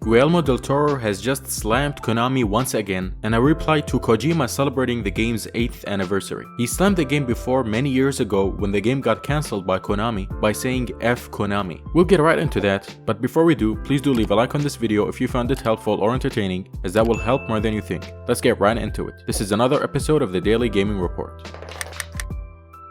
Guillermo Del Toro has just slammed Konami once again in a reply to Kojima celebrating the game's 8th anniversary. He slammed the game before many years ago when the game got cancelled by Konami by saying F Konami. We'll get right into that, but before we do, please do leave a like on this video if you found it helpful or entertaining, as that will help more than you think. Let's get right into it. This is another episode of the Daily Gaming Report.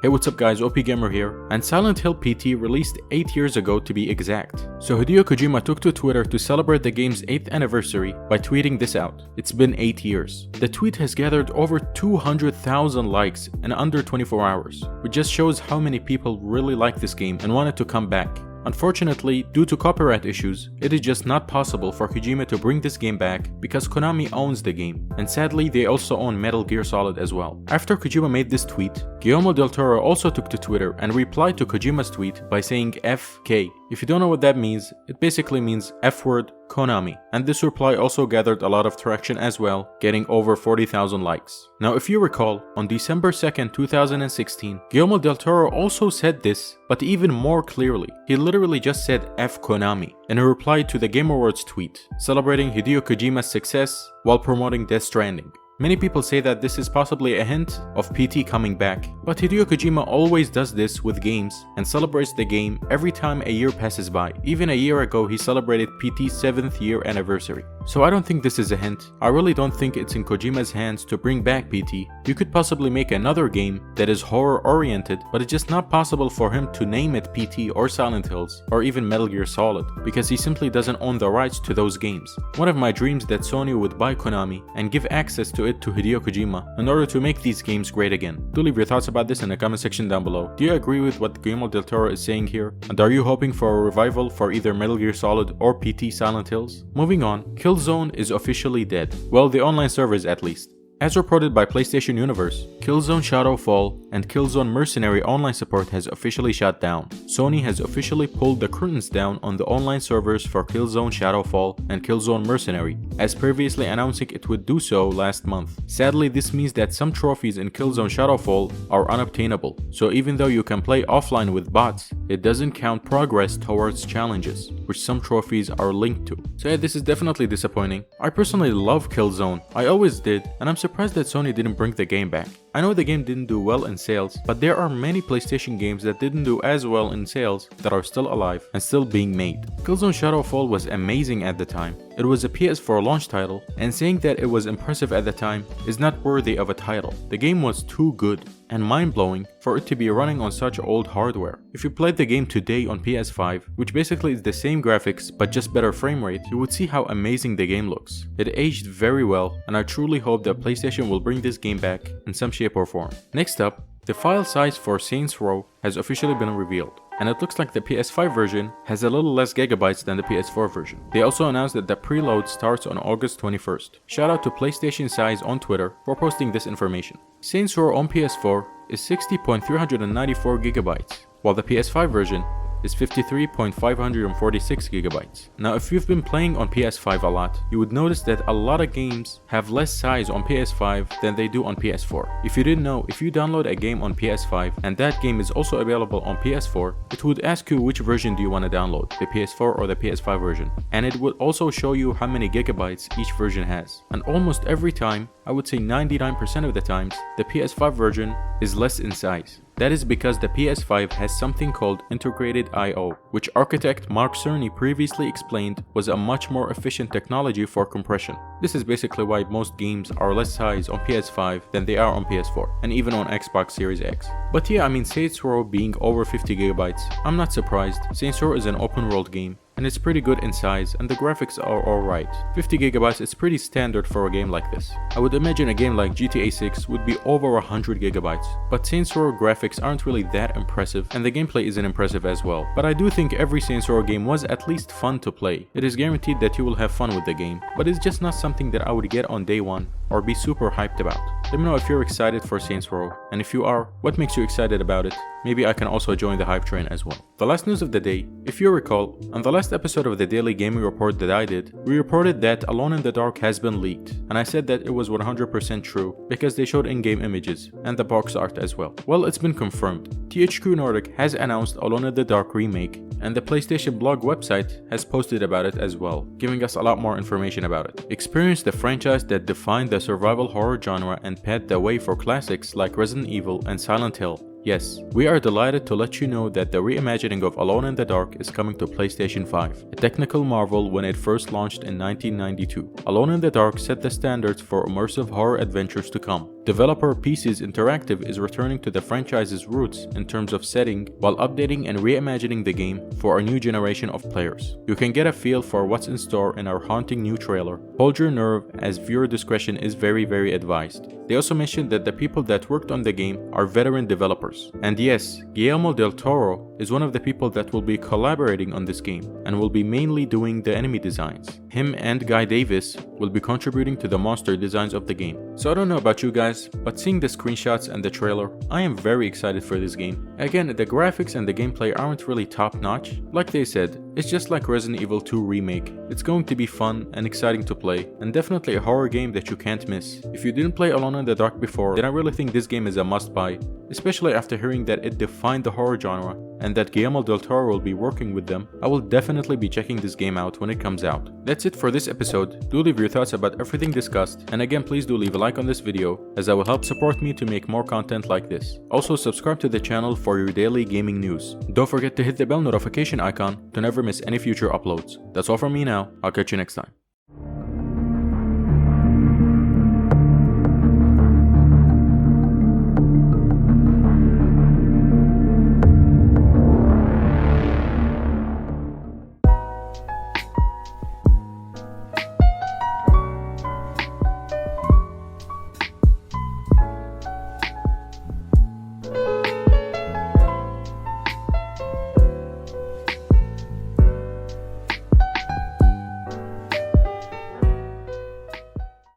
Hey, what's up guys, OP Gamer here, and Silent Hill PT released 8 years ago to be exact. So Hideo Kojima took to Twitter to celebrate the game's 8th anniversary by tweeting this out. It's been 8 years. The tweet has gathered over 200,000 likes in under 24 hours, which just shows how many people really like this game and wanted to come back. Unfortunately, due to copyright issues, it is just not possible for Kojima to bring this game back because Konami owns the game, and sadly they also own Metal Gear Solid as well. After Kojima made this tweet, Guillermo Del Toro also took to Twitter and replied to Kojima's tweet by saying FK. If you don't know what that means, it basically means F-word Konami, and this reply also gathered a lot of traction as well, getting over 40,000 likes. Now if you recall, on December 2nd, 2016, Guillermo Del Toro also said this, but even more clearly. He literally just said F Konami in a reply to the Game Awards tweet, celebrating Hideo Kojima's success while promoting Death Stranding. Many people say that this is possibly a hint of PT coming back, but Hideo Kojima always does this with games and celebrates the game every time a year passes by. Even a year ago he celebrated PT's 7th year anniversary. So I don't think this is a hint. I really don't think it's in Kojima's hands to bring back PT. You could possibly make another game that is horror oriented, but it's just not possible for him to name it PT or Silent Hills or even Metal Gear Solid, because he simply doesn't own the rights to those games. One of my dreams that Sony would buy Konami and give access to it to Hideo Kojima in order to make these games great again. Do leave your thoughts about this in the comment section down below. Do you agree with what Guillermo Del Toro is saying here? And are you hoping for a revival for either Metal Gear Solid or PT Silent Hills? Moving on, Killzone is officially dead. Well, the online servers at least. As reported by PlayStation Universe, Killzone Shadowfall and Killzone Mercenary online support has officially shut down. Sony has officially pulled the curtains down on the online servers for Killzone Shadowfall and Killzone Mercenary, as previously announcing it would do so last month. Sadly, this means that some trophies in Killzone Shadowfall are unobtainable, so even though you can play offline with bots, it doesn't count progress towards challenges, which some trophies are linked to. So yeah, this is definitely disappointing. I personally love Killzone, I always did, and I'm surprised that Sony didn't bring the game back. I know the game didn't do well in sales, but there are many PlayStation games that didn't do as well in sales that are still alive and still being made. Killzone Shadowfall was amazing at the time. It was a PS4 launch title, and saying that it was impressive at the time is not worthy of a title. The game was too good and mind-blowing for it to be running on such old hardware. If you played the game today on PS5, which basically is the same graphics but just better frame rate, you would see how amazing the game looks. It aged very well, and I truly hope that PlayStation will bring this game back in some shape or form. Next up, the file size for Saints Row has officially been revealed, and it looks like the PS5 version has a little less gigabytes than the PS4 version. They also announced that the preload starts on August 21st. Shout out to PlayStation Size on Twitter for posting this information. Saints Row on PS4 is 60.394 gigabytes, while the PS5 version is 53.546 gigabytes. Now if you've been playing on PS5 a lot, you would notice that a lot of games have less size on PS5 than they do on PS4. If you didn't know, if you download a game on PS5 and that game is also available on PS4, it would ask you which version do you want to download, the PS4 or the PS5 version, and it would also show you how many gigabytes each version has. And almost every time, I would say 99% of the times, the PS5 version is less in size. That is because the PS5 has something called integrated I/O, which architect Mark Cerny previously explained was a much more efficient technology for compression. This is basically why most games are less size on PS5 than they are on PS4, and even on Xbox Series X. But yeah, I mean, Saints Row being over 50 gigabytes, I'm not surprised. Saints Row is an open world game, and it's pretty good in size, and the graphics are alright. 50 gigabytes is pretty standard for a game like this. I would imagine a game like GTA 6 would be over 100 gigabytes, but Saints Row graphics aren't really that impressive, and the gameplay isn't impressive as well. But I do think every Saints Row game was at least fun to play. It is guaranteed that you will have fun with the game, but it's just not something that I would get on day one or be super hyped about. Let me know if you're excited for Saints Row, and if you are, what makes you excited about it? Maybe I can also join the hype train as well. The last news of the day, if you recall, on the last episode of the Daily Gaming Report that I did, we reported that Alone in the Dark has been leaked, and I said that it was 100% true because they showed in-game images and the box art as well. Well, it's been confirmed. THGW Nordic has announced Alone in the Dark remake, and the PlayStation blog website has posted about it as well, giving us a lot more information about it. Experience the franchise that defined the survival horror genre and paved the way for classics like Resident Evil and Silent Hill. Yes, we are delighted to let you know that the reimagining of Alone in the Dark is coming to PlayStation 5, a technical marvel when it first launched in 1992. Alone in the Dark set the standards for immersive horror adventures to come. Developer Pieces Interactive is returning to the franchise's roots in terms of setting while updating and reimagining the game for a new generation of players. You can get a feel for what's in store in our haunting new trailer. Hold your nerve as viewer discretion is very advised. They also mentioned that the people that worked on the game are veteran developers. And yes, Guillermo Del Toro is one of the people that will be collaborating on this game and will be mainly doing the enemy designs. Him and Guy Davis will be contributing to the monster designs of the game. So I don't know about you guys, but seeing the screenshots and the trailer, I am very excited for this game. Again, the graphics and the gameplay aren't really top notch. Like they said, it's just like Resident Evil 2 remake. It's going to be fun and exciting to play, and definitely a horror game that you can't miss. If you didn't play Alone in the Dark before, then I really think this game is a must-buy, especially after hearing that it defined the horror genre and that Guillermo Del Toro will be working with them. I will definitely be checking this game out when it comes out. That's it for this episode. Do leave your thoughts about everything discussed, and again please do leave a like on this video as that will help support me to make more content like this. Also subscribe to the channel for your daily gaming news. Don't forget to hit the bell notification icon to never miss any future uploads. That's all from me now. I'll catch you next time.